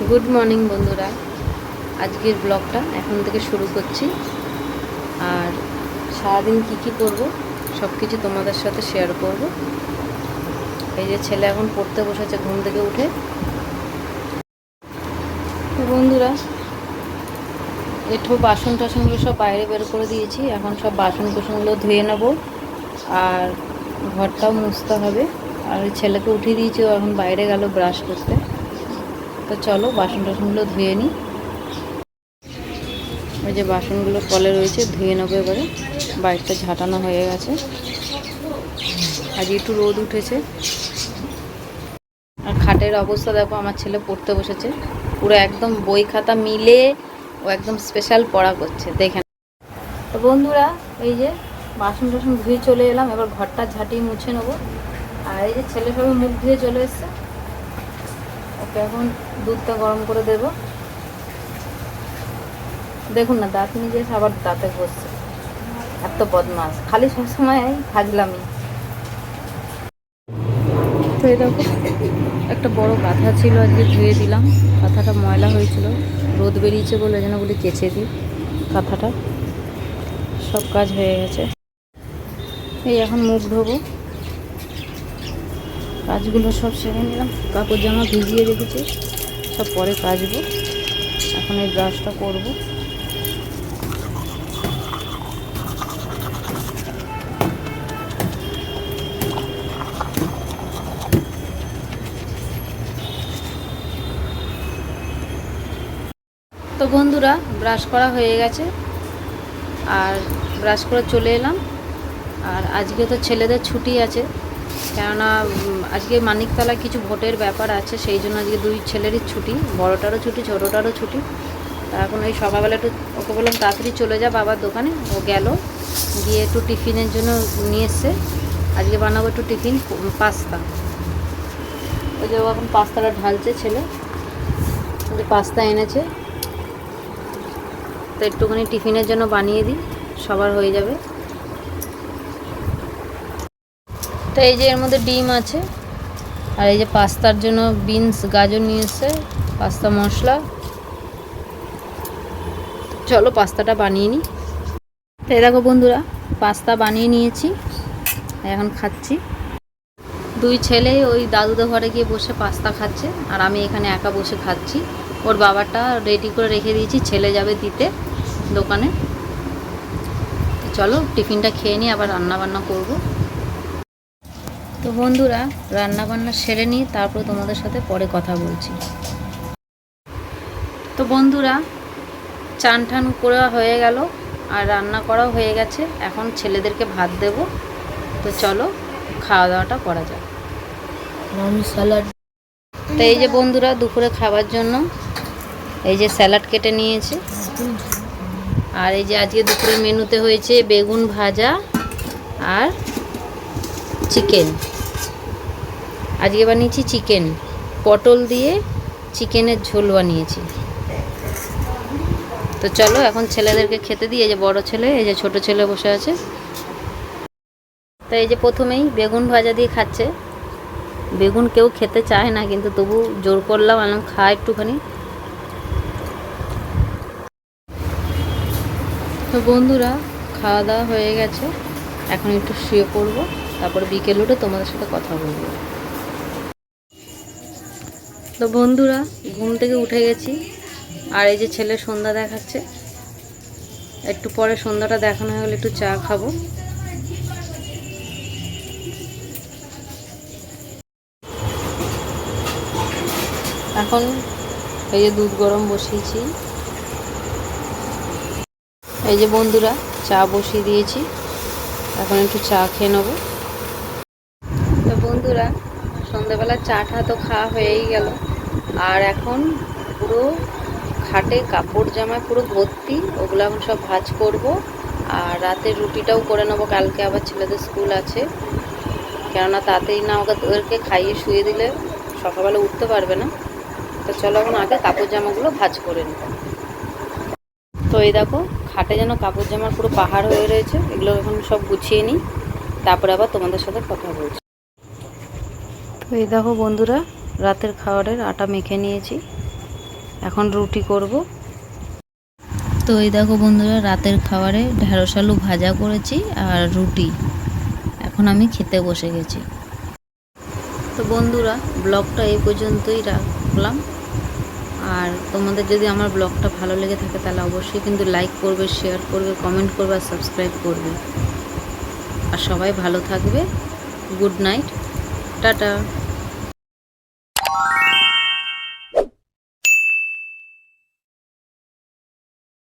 Good morning বন্ধুরা, আজকের ব্লগটা এখন থেকে শুরু করছি। আর সারাদিন কি করব সব কিছু তোমাদের সাথে শেয়ার করব। এই যে ছেলে এখন পড়তে বসেছে ঘুম থেকে উঠে। তো বন্ধুরা, একটু বাসন টাসনগুলো সব বাইরে বের করে দিয়েছি। এখন সব বাসন কুসনগুলো ধুয়ে নেব আর ঘরটাও মুছতে হবে। আর ছেলেকে উঠিয়ে দিয়েছি, ও এখন বাইরে গেল ব্রাশ করতে। তো চলো বাসন টাসনগুলো ধুয়ে নিই। ওই যে বাসনগুলো কলে রয়েছে, ধুয়ে নেবো এবারে। বাইকটা ঝাঁটানো হয়ে গেছে। আজ একটু রোদ উঠেছে। আর খাটের অবস্থা দেখো, আমার ছেলে পড়তে বসেছে, পুরো একদম বই খাতা মিলে ও একদম স্পেশাল পড়া করছে, দেখেন। তো বন্ধুরা, এই যে বাসন টাসন ধুয়ে চলে এলাম, এবার ঘরটা ঝাঁটিয়ে মুছে নেবো। আর এই যে ছেলে সবাই মুখ ধুয়ে চলে এসছে, ওকে এখন দুধটা গরম করে দেবো। দেখুন না, দাঁত নিজে আবার দাঁতে বসছে, এত বদমাস, খালি সবসময় ফাজলামি। তো এই দেখো, একটা বড় কাঁথা ছিল, আজকে ধুয়ে দিলাম। কাঁথাটা ময়লা হয়েছিল, রোদ বেরিয়েছে বলে যেন বলি কেচে দিই কাঁথাটা। সব কাজ হয়ে গেছে। এই এখন মুখ ধোবো, কাজগুলো সব সেরে নিলাম। কাপড় জামা ভিজিয়ে রেখেছি, সব পরে কাচবো। এখন এই ব্রাশটা করবো। তো বন্ধুরা, ব্রাশ করা হয়ে গেছে আর ব্রাশ করে চলে এলাম। আর আজকে তো ছেলেদের ছুটি আছে, কেননা আজকে মানিকতলায় কিছু ভোটের ব্যাপার আছে, সেই জন্য আজকে দুই ছেলেরই ছুটি, বড়টারও ছুটি ছোটোটারও ছুটি। তা এখন এই সকালবেলা একটু ওকে বললাম তাড়াতাড়ি চলে যা বাবার দোকানে। ও গেল, গিয়ে একটু টিফিনের জন্য নিয়ে এসছে। আজকে বানাবো একটু টিফিন, পাস্তা। ওই যে ও এখন পাস্তাটা ঢালছে ছেলে, যে পাস্তা এনেছে। তো একটুখানি টিফিনের জন্য বানিয়ে দিই, সবার হয়ে যাবে। তো এই যে এর মধ্যে ডিম আছে, আর এই যে পাস্তার জন্য বিনস গাজর নিয়ে এসছে, পাস্তা মশলা। চলো পাস্তাটা বানিয়ে নিই। তো এই দেখো বন্ধুরা, পাস্তা বানিয়ে নিয়েছি, এখন খাচ্ছি। দুই ছেলে ওই দাদুদের ঘরে গিয়ে বসে পাস্তা খাচ্ছে, আর আমি এখানে একা বসে খাচ্ছি। ওর বাবাটা রেডি করে রেখে দিয়েছি, ছেলে যাবে দিতে দোকানে। তো চলো টিফিনটা খেয়ে নিই, আবার রান্না বান্না করবো। তো বন্ধুরা, রান্না বান্না সেরে নিই, তারপর তোমাদের সাথে পরে কথা বলছি। তো বন্ধুরা, চান টান করা হয়ে গেল আর রান্না করাও হয়ে গেছে। এখন ছেলেদেরকে ভাত দেব। তো চলো খাওয়া দাওয়াটা করা যাক। আমি স্যালাড। তো এই যে বন্ধুরা, দুপুরে খাবার জন্য এই যে স্যালাড কেটে নিয়েছি। আর এই যে আজকে দুপুরের মেনুতে হয়েছে বেগুন ভাজা আর চিকেন। আজকে বানিয়েছি চিকেন, পটল দিয়ে চিকেনের ঝোল বানিয়েছি। তো চলো এখন ছেলেদেরকে খেতে দিই। এই যে বড় ছেলে, এই যে ছোট ছেলে বসে আছে। তো এই যে প্রথমেই বেগুন ভাজা দিয়ে খাচ্ছে। বেগুন কেউ খেতে চায় না, কিন্তু তবু জোর করলাম, আনলাম খা একটুখানি। তো বন্ধুরা, খাওয়া দাওয়া হয়ে গেছে, এখন একটু শুয়ে পড়বো, তারপর বিকেল উঠে তোমাদের সাথে কথা বলবো। তো বন্ধুরা, ঘুম থেকে উঠে গেছি, আর এই যে ছেলে সন্ধ্যা দেখাচ্ছে। একটু পরে সন্ধ্যাটা দেখানো হয়ে গেলে একটু চা খাবো। এখন এই যে দুধ গরম বসিয়েছি। এই যে বন্ধুরা, চা বসিয়ে দিয়েছি, এখন একটু চা খেয়ে নেবো। তো বন্ধুরা, সন্ধ্যাবেলা চাটা তো খাওয়া হয়েই গেল, আর এখন পুরো খাটে কাপড় জামা পুরো ভর্তি, ওগুলো এখন সব ভাঁজ করব। আর রাতের রুটিটাও করে নেবো, কালকে আবার ছেলেদের স্কুল আছে। কেননা তাতেই না ওদেরকে খাইয়ে শুয়ে দিলে সকালবেলা উঠতে পারবে না। তো চলো এখন আগে কাপড় জামাগুলো ভাঁজ করে নেব। তো এই দেখো, খাটে যেন কাপড় জামার পুরো পাহাড় হয়ে রয়েছে, এগুলো এখন সব গুছিয়ে নিই, তারপরে আবার তোমাদের সাথে কথা বলছি। তো এই দেখো বন্ধুরা, রাতের খাবারের আটা মেখে নিয়েছি। এখন রুটি করব। তো এই দেখো বন্ধুরা, রাতের খাবারে ঢেঁড়স আলু ভাজা করেছি আর রুটি। এখন আমি খেতে বসে গেছি। তো বন্ধুরা, ব্লগটা এই পর্যন্তই রাখলাম। আর তোমাদের যদি আমার ব্লগটা ভালো লেগে থাকে তাহলে অবশ্যই কিন্তু লাইক করবে, শেয়ার করবে, কমেন্ট করবে আর সাবস্ক্রাইব করবে। আর সবাই ভালো থাকবে। Good night, tata.